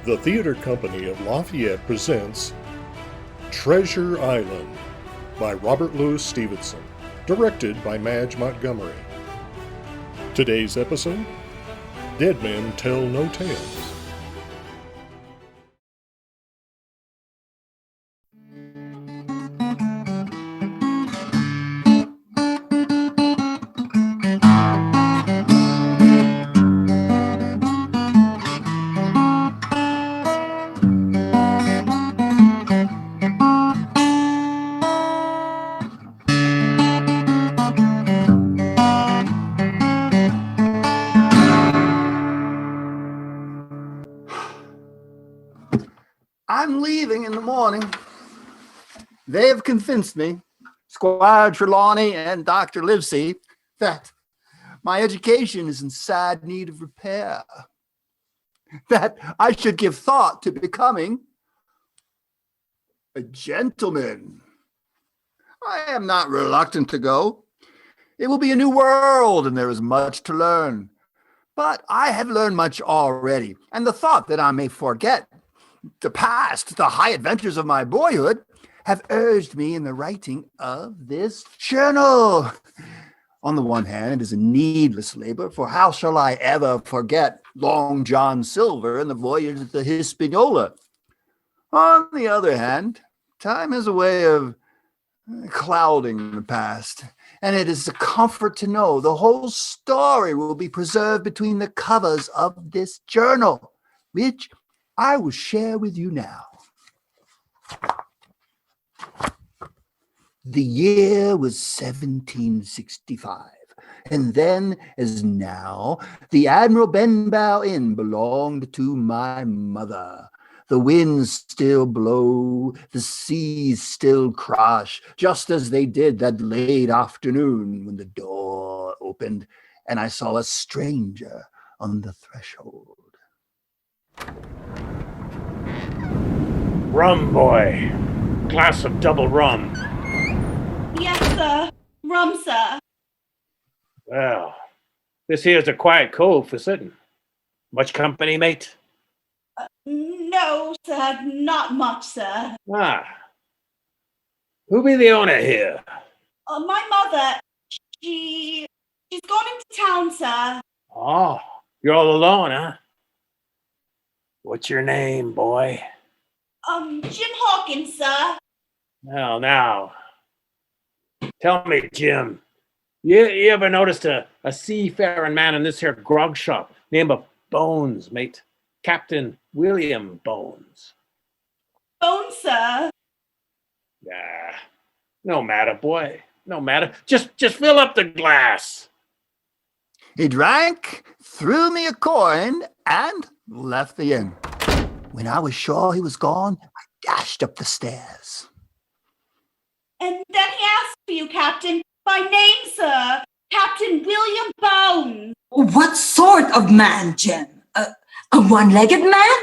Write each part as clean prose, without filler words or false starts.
The Theater Company of Lafayette presents Treasure Island by Robert Louis Stevenson, directed by Madge Montgomery. Today's episode, Dead Men Tell No Tales. I'm leaving in the morning. They have convinced me, Squire Trelawney and Dr. Livesey, that my education is in sad need of repair, that I should give thought to becoming a gentleman. I am not reluctant to go. It will be a new world, and there is much to learn. But I have learned much already, and the thought that I may forget the past, the high adventures of my boyhood, have urged me in the writing of this journal. On the one hand, it is a needless labor, for how shall I ever forget Long John Silver and the voyage of the Hispaniola? On the other hand, time has a way of clouding the past, and it is a comfort to know the whole story will be preserved between the covers of this journal, which I will share with you now. The year was 1765, and then, as now, the Admiral Benbow Inn belonged to my mother. The winds still blow, the seas still crash, just as they did that late afternoon when the door opened and I saw a stranger on the threshold. Rum, boy. Glass of double rum. Yes, sir. Rum, sir. Well, this here's a quiet cove for sitting. Much company, mate? No, sir. Not much, sir. Ah. Who be the owner here? My mother, she's gone into town, sir. Oh, you're all alone, huh? What's your name, boy? Jim Hawkins, sir. Well, now, tell me, Jim, you ever noticed a seafaring man in this here grog shop named of Bones, mate? Captain William Bones. Bones, sir. Nah, no matter, boy. No matter. Just fill up the glass. He drank, threw me a coin, and left the inn. When I was sure he was gone, I dashed up the stairs. And then he asked for you, Captain, by name, sir. Captain William Bones. What sort of man, Jim? A one-legged man?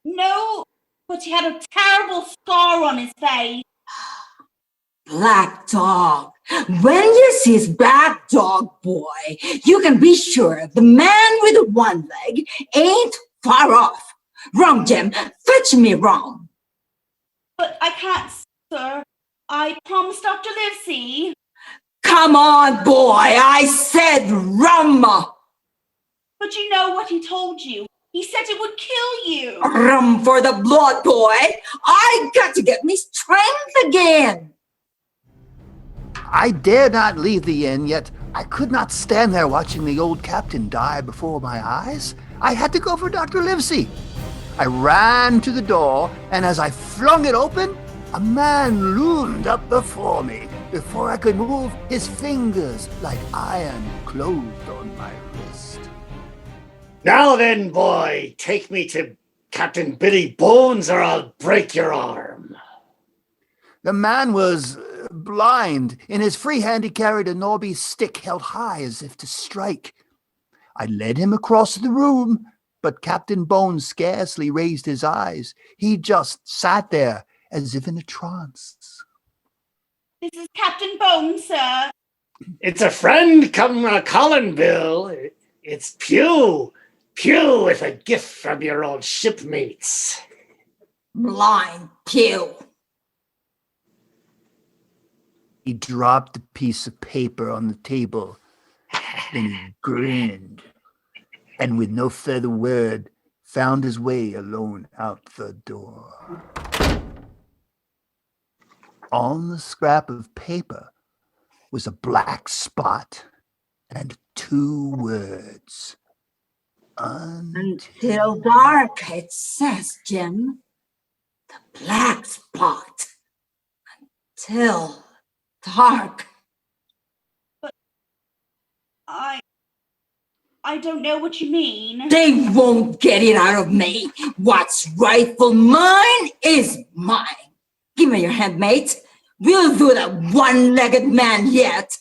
No, but he had a terrible scar on his face. Blackdog. When you see Blackdog, boy, you can be sure the man with one leg ain't far off. Rum, Jim. Fetch me rum. But I can't, sir. I promised Dr. Livesey. Come on, boy. I said rum. But you know what he told you. He said it would kill you. Rum for the blood, boy. I got to get me strength again. I dared not leave the inn, yet I could not stand there watching the old captain die before my eyes. I had to go for Dr. Livesey. I ran to the door, and as I flung it open, a man loomed up before me. Before I could move, his fingers like iron closed on my wrist. Now then, boy, take me to Captain Billy Bones or I'll break your arm. The man was blind. In his free hand he carried a Norby stick held high as if to strike. I led him across the room, but Captain Bones scarcely raised his eyes. He just sat there as if in a trance. This is Captain Bones, sir. It's a friend come a-calling, Bill. It's Pew. Pew with a gift from your old shipmates. Blind pew. He dropped a piece of paper on the table. Then he grinned, and with no further word, found his way alone out the door. On the scrap of paper was a black spot and 2 words. Until dark, it says, Jim. The black spot. Until dark. I don't know what you mean. They won't get it out of me. What's rightful mine is mine. Give me your hand, mate. We'll do that one-legged man yet.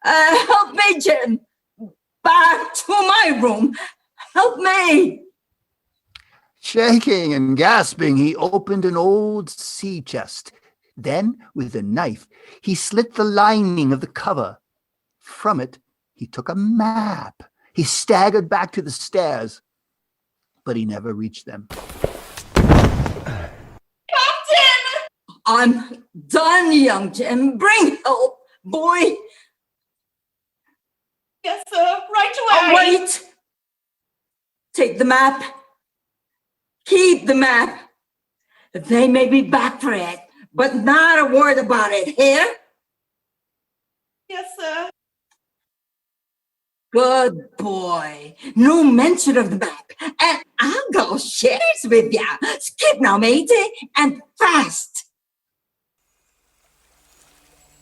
Help me, Jim. Back to my room. Help me. Shaking and gasping, he opened an old sea chest. Then, with a knife, he slit the lining of the cover. From it, he took a map. He staggered back to the stairs, but he never reached them. Captain! I'm done, young Jim. Bring help, boy. Yes, sir. Right Oh, away. wait. Take the map. Keep the map. They may be back for it, but not a word about it, here? Yes, sir. Good boy. No mention of the map. And I'll go shares with ya. Skip now, matey, and fast.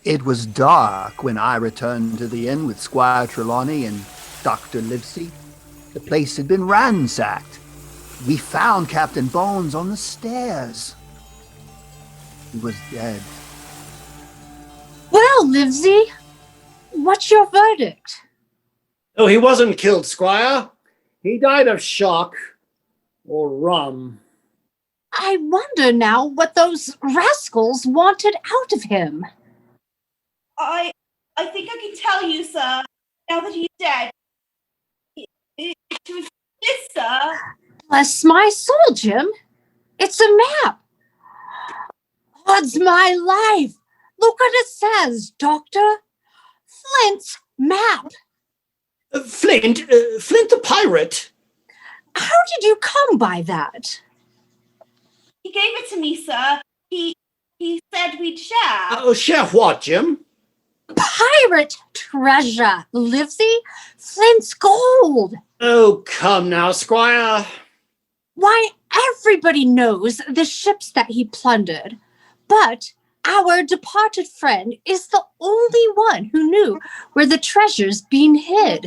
It was dark when I returned to the inn with Squire Trelawney and Dr. Livesey. The place had been ransacked. We found Captain Bones on the stairs. He was dead. Well, Livesey, what's your verdict? Oh, he wasn't killed, Squire. He died of shock or rum. I wonder now what those rascals wanted out of him. I think I can tell you, sir, now that he's dead. It was this, sir. Bless my soul, Jim. It's a map. Odds my life. Look what it says, Doctor. Flint's map. Flint the pirate? How did you come by that? He gave it to me, sir. He said we'd share. Oh, share what, Jim? Pirate treasure, Livesey. Flint's gold. Oh, come now, Squire. Why, everybody knows the ships that he plundered. But our departed friend is the only one who knew where the treasure's been hid.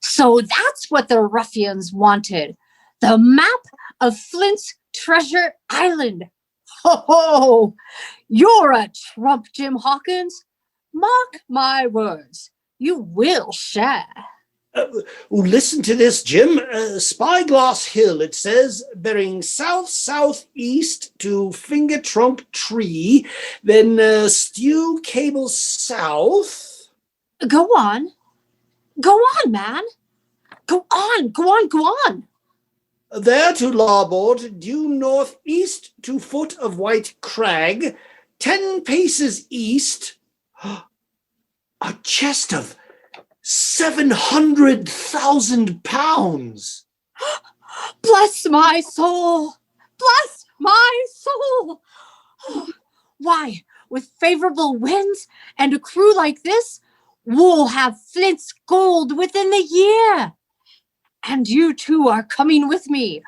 So that's what the ruffians wanted. The map of Flint's treasure island. Ho ho! You're a trump, Jim Hawkins. Mark my words. You will share. Listen to this, Jim. Spyglass Hill, it says, bearing south-southeast to Finger Trunk Tree, then stew cable south. Go on. Go on, man. Go on, go on, go on. There to larboard, due northeast to foot of White Crag, 10 paces east, a chest of 700,000 pounds. Bless my soul. Bless my soul. Why, with favorable winds and a crew like this, we'll have Flint's gold within the year. And you two are coming with me.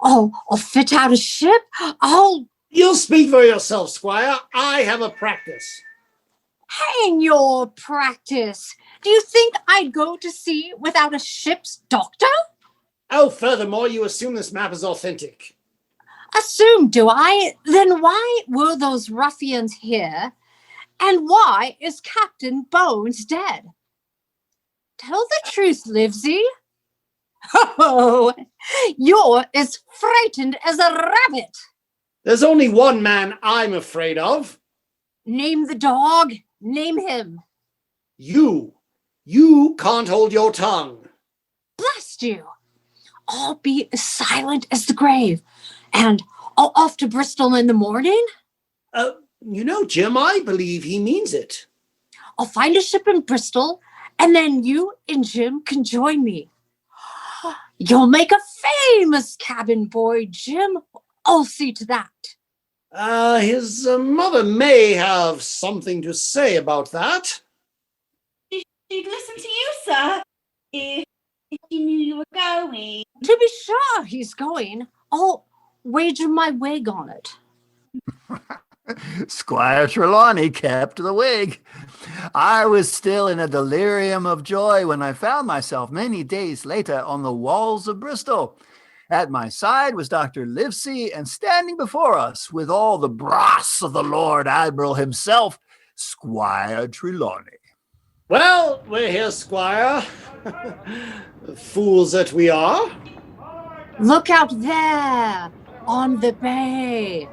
I'll fit out a ship. You'll speak for yourself, Squire. I have a practice. Hang your practice. Do you think I'd go to sea without a ship's doctor? Oh, furthermore, you assume this map is authentic. Assume, do I? Then why were those ruffians here? And why is Captain Bones dead? Tell the truth, Livesey. Oh, you're as frightened as a rabbit. There's only one man I'm afraid of. Name the dog. Name him. You. You can't hold your tongue. Blast you. all be as silent as the grave. And off to Bristol in the morning? Jim, I believe he means it. I'll find a ship in Bristol, and then you and Jim can join me. You'll make a famous cabin boy, Jim. I'll see to that. His mother may have something to say about that. She'd listen to you, sir, if she knew you were going. To be sure he's going. I'll wager my wig on it. Squire Trelawney kept the wig. I was still in a delirium of joy when I found myself many days later on the walls of Bristol. At my side was Dr. Livesey, and standing before us with all the brass of the Lord Admiral himself, Squire Trelawney. Well, we're here, Squire. Fools that we are. Look out there on the bay.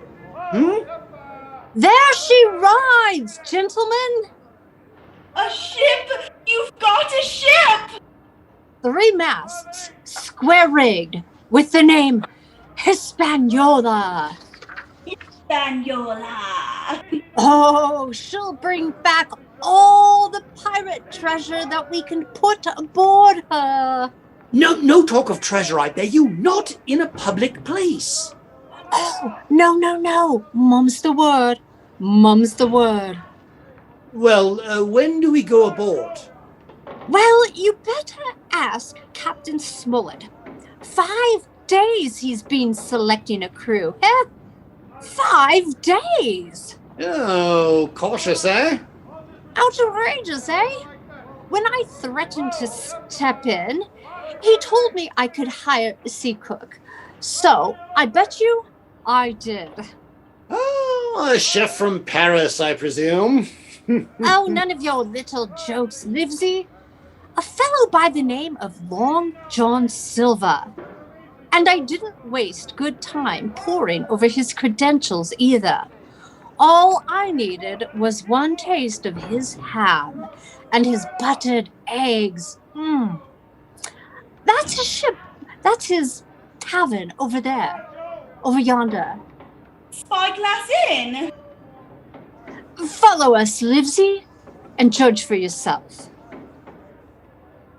There she rides, gentlemen. A ship! You've got a ship! 3 masts, square-rigged, with the name Hispaniola. Hispaniola. Oh, she'll bring back all the pirate treasure that we can put aboard her. No talk of treasure, I beg you. Not in a public place. Oh, no. Mum's the word. Mum's the word. Well, when do we go aboard? Well, you better ask Captain Smollett. 5 days he's been selecting a crew. 5 days. Oh, cautious, eh? Outrageous, eh? When I threatened to step in, he told me I could hire a sea cook. So, I bet you I did. Oh, a chef from Paris, I presume. Oh, none of your little jokes, Livesey. A fellow by the name of Long John Silver. And I didn't waste good time poring over his credentials either. All I needed was one taste of his ham and his buttered eggs. That's his ship. That's his tavern over there. Over yonder. Spyglass Inn. Follow us, Livesey, and judge for yourself.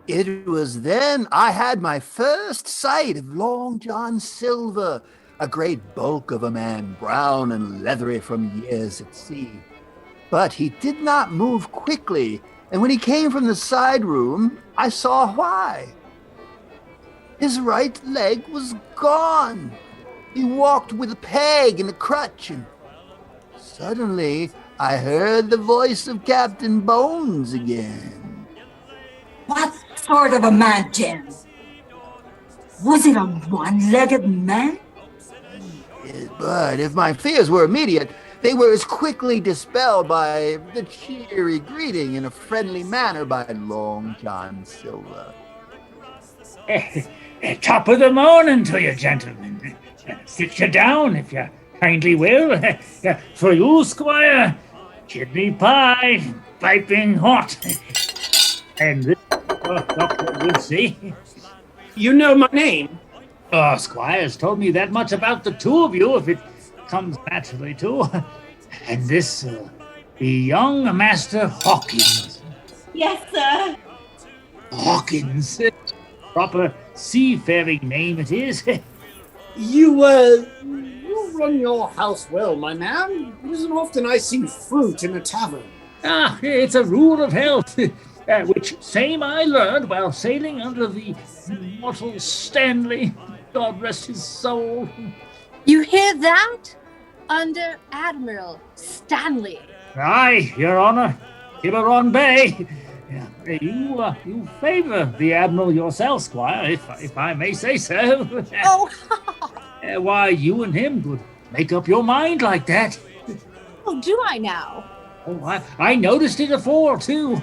It was then I had my first sight of Long John Silver, a great bulk of a man, brown and leathery from years at sea. But he did not move quickly, and when he came from the side room, I saw why. His right leg was gone. He walked with a peg and a crutch, and suddenly I heard the voice of Captain Bones again. What sort of a man, Jim? Was it a one-legged man? But if my fears were immediate, they were as quickly dispelled by the cheery greeting in a friendly manner by Long John Silver. Top of the morning to you, gentlemen. Sit you down, if you kindly will. For you, Squire, kidney pie, piping hot. And this, Dr. Livesey. You know my name? Oh, Squire's told me that much about the two of you, if it comes naturally to. And this, the young Master Hawkins. Yes, sir. Hawkins. Proper seafaring name it is. You run your house well, my man. It isn't often I see fruit in a tavern. Ah, it's a rule of health, which same I learned while sailing under the immortal Stanley. God rest his soul. You hear that? Under Admiral Stanley. Aye, Your Honor. Tiburon Bay. You favor the Admiral yourself, Squire, if I may say so. Oh, Why, you and him could make up your mind like that. oh, do I now? Oh, I noticed it afore, too.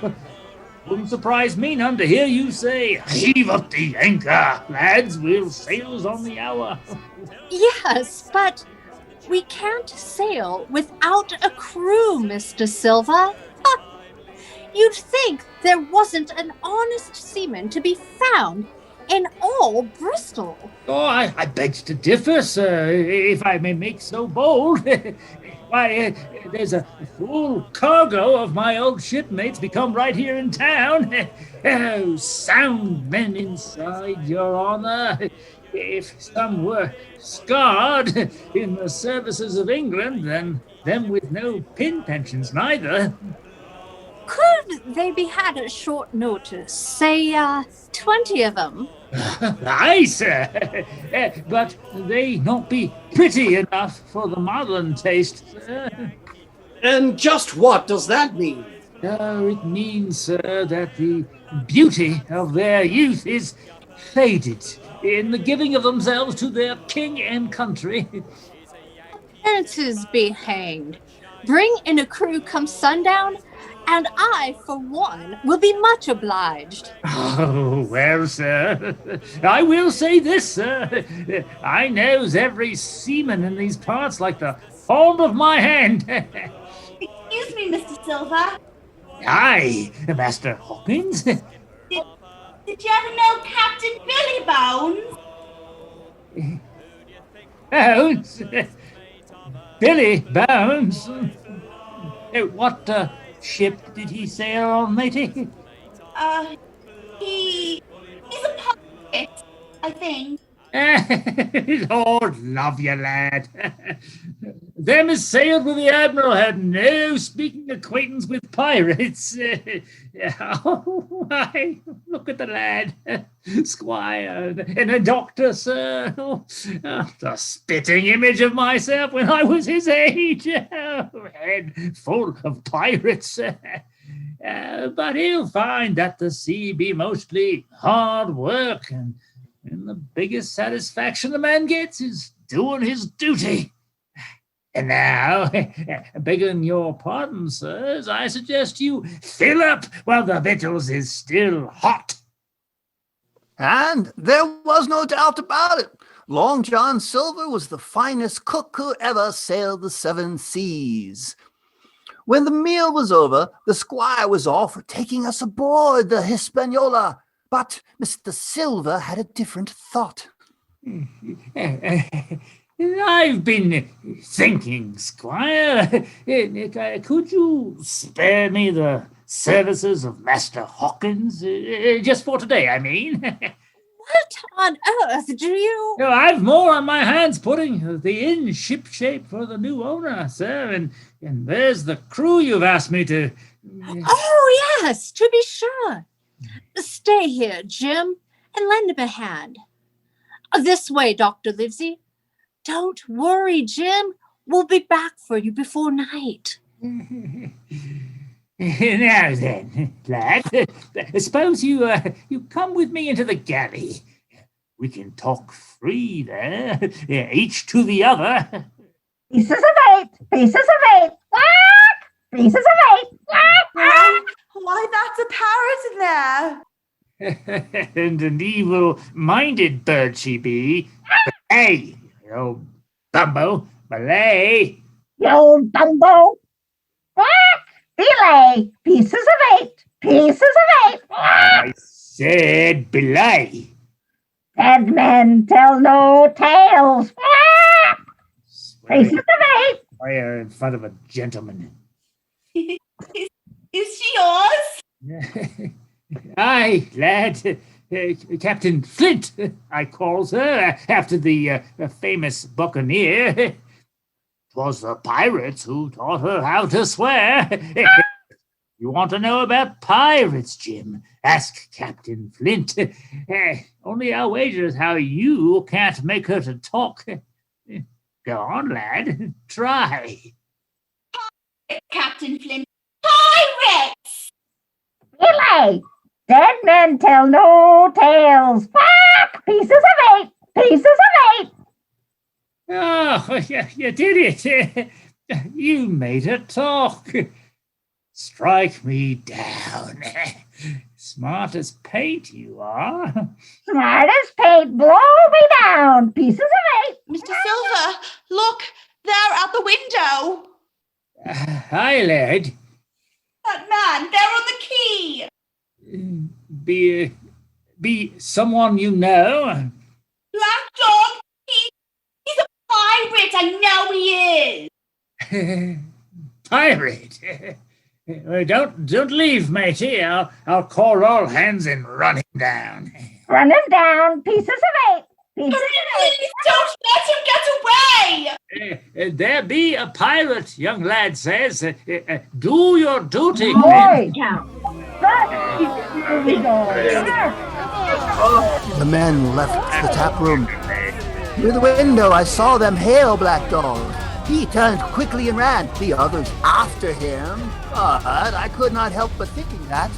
Wouldn't surprise me none to hear you say, "Heave up the anchor, lads, we'll sails on the hour." Yes, but we can't sail without a crew, Mr. Silver. You'd think there wasn't an honest seaman to be found in all Bristol. Oh, I beg to differ, sir, if I may make so bold. Why, there's a full cargo of my old shipmates become right here in town. Oh, sound men inside, your honor. If some were scarred in the services of England, then them with no pin pensions neither. Could they be had at short notice? Say, 20 of them? Aye, sir. But they not be pretty enough for the modern taste, sir. And just what does that mean? Oh, it means, sir, that the beauty of their youth is faded in the giving of themselves to their king and country. Appearances be hanged. Bring in a crew come sundown, and I, for one, will be much obliged. Oh, well, sir, I will say this, sir. I knows every seaman in these parts like the palm of my hand. Excuse me, Mr. Silver. Aye, Master Hawkins. Did you ever know Captain Billy Bones? Bones? Billy Bones? What ship did he sail on, matey? He's a pirate, I think. Lord love you, lad. Them as sailed with the Admiral had no speaking acquaintance with pirates. Oh, why, look at the lad. Squire and a doctor, sir. Oh, the spitting image of myself when I was his age. Oh, head full of pirates. But he'll find that the sea be mostly hard work, and the biggest satisfaction a man gets is doing his duty. And now, begging your pardon, sirs, I suggest you fill up while the victuals is still hot. And there was no doubt about it. Long John Silver was the finest cook who ever sailed the 7 seas. When the meal was over, the squire was all for taking us aboard the Hispaniola, but Mr. Silver had a different thought. I've been thinking, Squire, could you spare me the services of Master Hawkins? Just for today, I mean. What on earth do you... I've more on my hands putting the inn shipshape for the new owner, sir, and there's the crew you've asked me to... Oh, yes, to be sure. Stay here, Jim, and lend him a hand. This way, Dr. Livesey. Don't worry, Jim. We'll be back for you before night. Now then, lad, suppose you come with me into the galley. We can talk free there, each to the other. Pieces of 8, pieces of 8, pieces of 8. Why, that's a parrot in there. And an evil-minded bird she be. Hey, you old Bumbo, belay. You old Dumbo. Belay, pieces of 8, pieces of 8. I said belay. Dead men tell no tales. Pieces of 8. Swear in front of a gentleman. Is she yours? Aye, lad. Captain Flint, I calls her, after the famous buccaneer. 'Twas the pirates who taught her how to swear. You want to know about pirates, Jim? Ask Captain Flint. Only I'll wager is how you can't make her to talk. Go on, lad. Try. Captain Flint. Pirates! Belay, dead men tell no tales. Pieces of 8, pieces of 8. Oh, you did it. You made her talk. Strike me down. Smart as paint you are. Smart as paint, blow me down. Pieces of 8. Mr. Silver, look, there out the window. Hi, lad. That man, there on the quay. be someone you know? Blackdog, he's a pirate. I know he is. Pirate? Don't leave, matey. I'll call all hands and run him down. Run him down. Pieces of 8. Pieces of 8. Please don't let him get away. There be a pirate, young lad says. Do your duty, Ahoy! men. Here we go. The men left the tap room. Through the window, I saw them hail Blackdog. He turned quickly and ran, the others after him. But I could not help but thinking that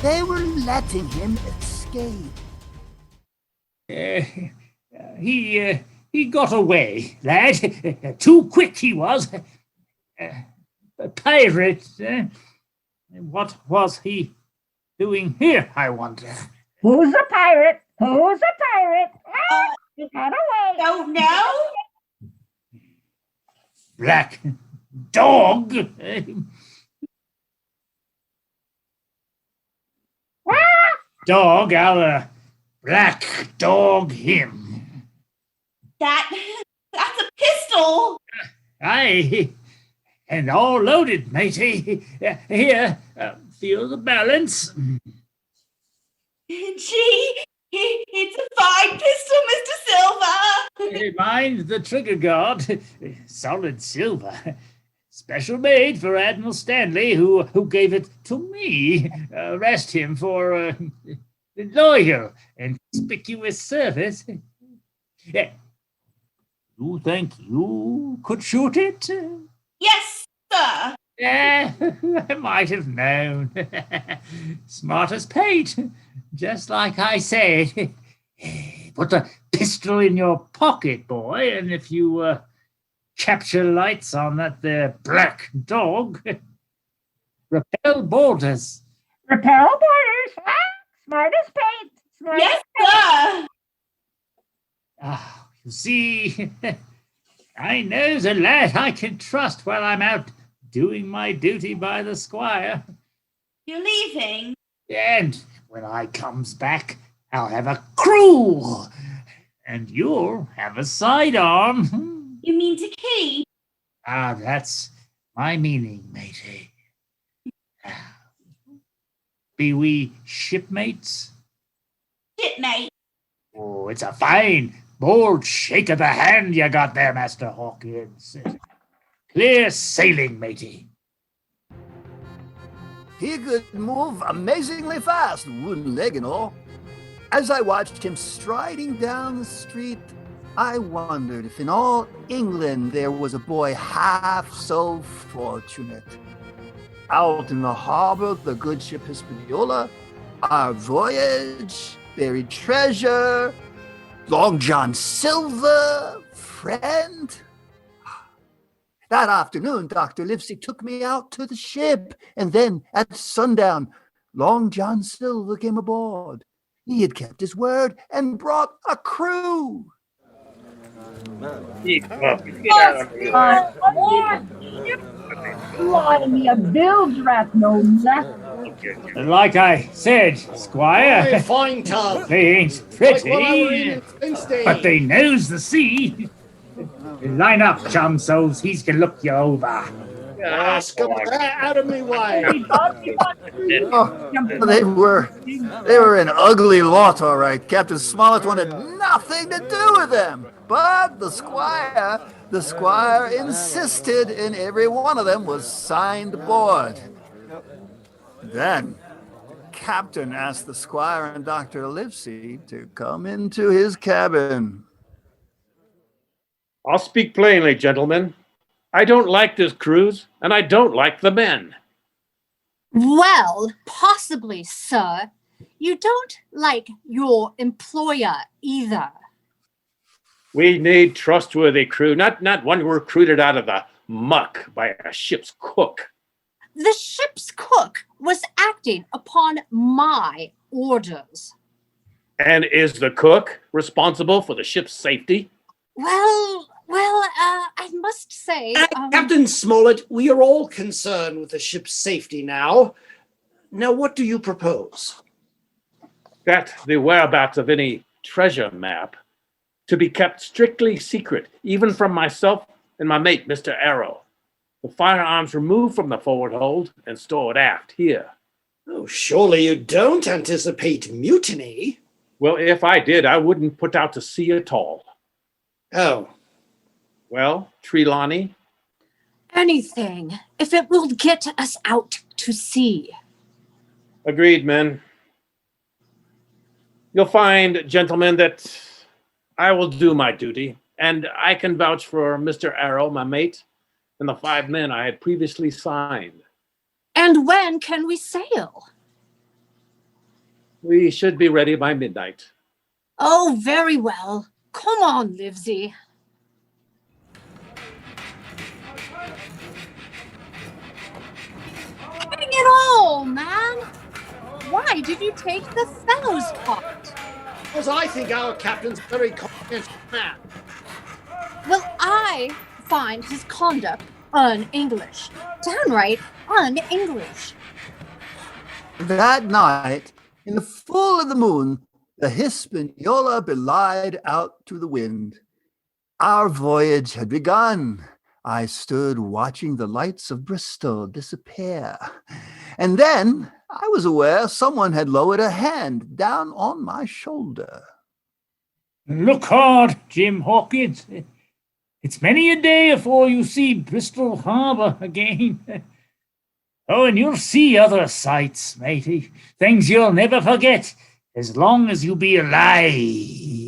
they were letting him escape. He got away, lad. Too quick he was. A pirate. What was he doing here, I wonder? Who's a pirate? Who's a pirate? He got away. Don't know. Black dog. Dog, I'll black dog him. That's a pistol. Aye, and all loaded, matey. Here, feel the balance. Gee, it's a fine pistol, Mr. Silver. Mind the trigger guard. Solid silver. Special made for Admiral Stanley, who gave it to me. Arrest him for loyal and conspicuous service. You think you could shoot it? Yes, sir. I might have known. Smart as paint, just like I said. Put the pistol in your pocket, boy, and if you capture lights on that there black dog, repel boarders. Repel boarders. Smart as paint. Smart Yes, as paint. sir. You see, I know the lad I can trust while I'm out doing my duty by the Squire. You're leaving? And when I comes back, I'll have a crew, and you'll have a sidearm. You mean to keep? That's my meaning, matey. Be we shipmates? Shipmate. Oh, it's a fine, bold shake of the hand you got there, Master Hawkins. Clear sailing, matey. He could move amazingly fast, wooden leg and all. As I watched him striding down the street, I wondered if in all England there was a boy half so fortunate. Out in the harbor, the good ship Espitallier, our voyage, buried treasure, Long John Silver, friend. That afternoon, Dr. Livesey took me out to the ship, and then at sundown, Long John Silver came aboard. He had kept his word and brought a crew. Blimey, a bilge rat, no less. Like I said, Squire, Fine tub. they ain't Like when I were pretty, in Flint but they knows the sea. Line up, chum, so's he can look you over. Come out of me way. They were an ugly lot, all right. Captain Smollett wanted nothing to do with them. But the Squire insisted, and every one of them was signed aboard. Then, Captain asked the Squire and Dr. Livesey to come into his cabin. I'll speak plainly, gentlemen. I don't like this cruise, and I don't like the men. Well, possibly, sir. You don't like your employer either. We need trustworthy crew, not one recruited out of the muck by a ship's cook. The ship's cook was acting upon my orders. And is the cook responsible for the ship's safety? Well, I must say... Captain Smollett, we are all concerned with the ship's safety now. Now, what do you propose? that the whereabouts of any treasure map to be kept strictly secret, even from myself and my mate, Mr. Arrow. The firearms removed from the forward hold and stored aft here. Oh, surely you don't anticipate mutiny? Well, if I did, I wouldn't put out to sea at all. Oh. Well, Trelawney? Anything, if it will get us out to sea. Agreed, men. You'll find, gentlemen, that I will do my duty, and I can vouch for Mr. Arrow, my mate, and the 5 men I had previously signed. And when can we sail? We should be ready by midnight. Oh, very well. Come on, Livesey. Hang it all, man! Why did you take the fellow's part? Because I think our captain's a very conscientious man. Well, I find his conduct un-English. Downright un-English. That night, in the full of the moon, the Hispaniola belied out to the wind. Our voyage had begun. I stood watching the lights of Bristol disappear. And then I was aware someone had lowered a hand down on my shoulder. Look hard, Jim Hawkins. It's many a day afore you see Bristol Harbour again. Oh, and you'll see other sights, matey. Things you'll never forget, as long as you be alive.